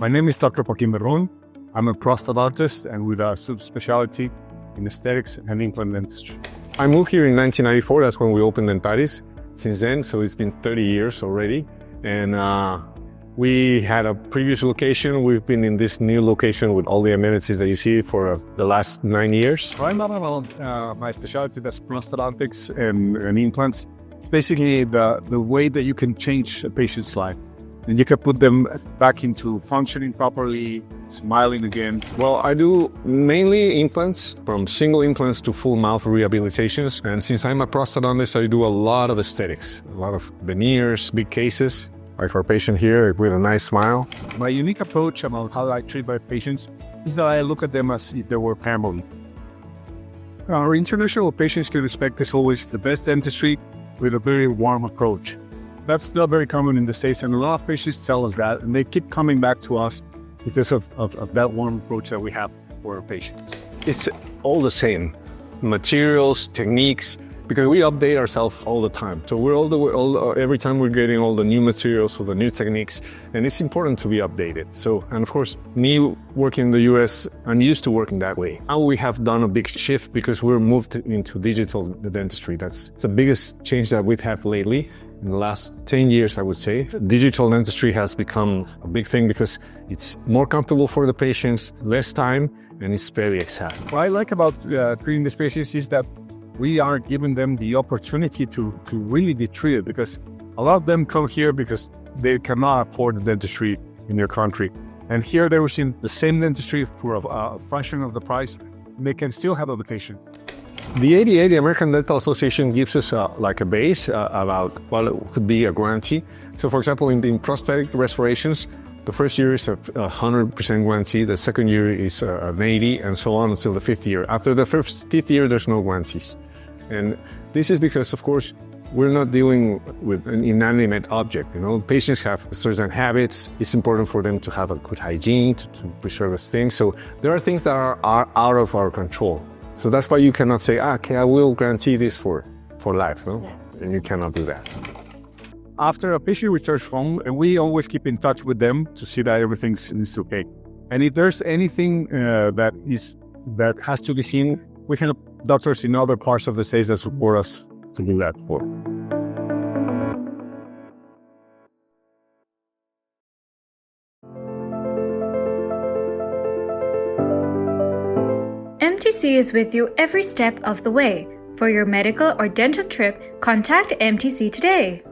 My name is Dr. Joaquin Berron. I'm a prosthodontist and with a subspecialty in aesthetics and implant dentistry. I moved here in 1994. That's when we opened Dentaris. Since then, so it's been 30 years already. And we had a previous location. We've been in this new location with all the amenities that you see for the last 9 years. I'm not about my specialty, that's prosthodontics and implants. It's basically the way that you can change a patient's life. And you can put them back into functioning properly, smiling again. Well, I do mainly implants, from single implants to full mouth rehabilitations. And since I'm a prosthodontist, I do a lot of aesthetics, a lot of veneers, big cases, like our patient here with a nice smile. My unique approach about how I treat my patients is that I look at them as if they were family. Our international patients can expect as always the best dentistry with a very warm approach. That's not very common in the States, and a lot of patients tell us that, and they keep coming back to us because of that warm approach that we have for our patients. It's all the same, materials, techniques, because we update ourselves all the time. So we're every time we're getting all the new materials or the new techniques, and it's important to be updated. So, and of course, me working in the US, I'm used to working that way. Now we have done a big shift because we're moved into digital dentistry. That's the biggest change that we've had lately. In the last 10 years, I would say, digital dentistry has become a big thing because it's more comfortable for the patients, less time, and it's very exact. What I like about treating these patients is that we are giving them the opportunity to really be treated, because a lot of them come here because they cannot afford the dentistry in their country. And here they receive the same dentistry for a fraction of the price, and they can still have a vacation. The ADA, the American Dental Association, gives us like a base about what could be a guarantee. So for example, in prosthetic restorations, the first year is a 100% guarantee, the second year is an 80, and so on until the fifth year. After the fifth year, there's no guarantees. And this is because, of course, we're not dealing with an inanimate object. You know, patients have certain habits. It's important for them to have a good hygiene, to preserve those things. So there are things that are out of our control. So that's why you cannot say, okay, I will guarantee this for life, no? Yeah. And you cannot do that. After a patient returns home, and we always keep in touch with them to see that everything is okay. And if there's anything that has to be seen, we have doctors in other parts of the States that support us to do that for. MTC is with you every step of the way. For your medical or dental trip, contact MTC today.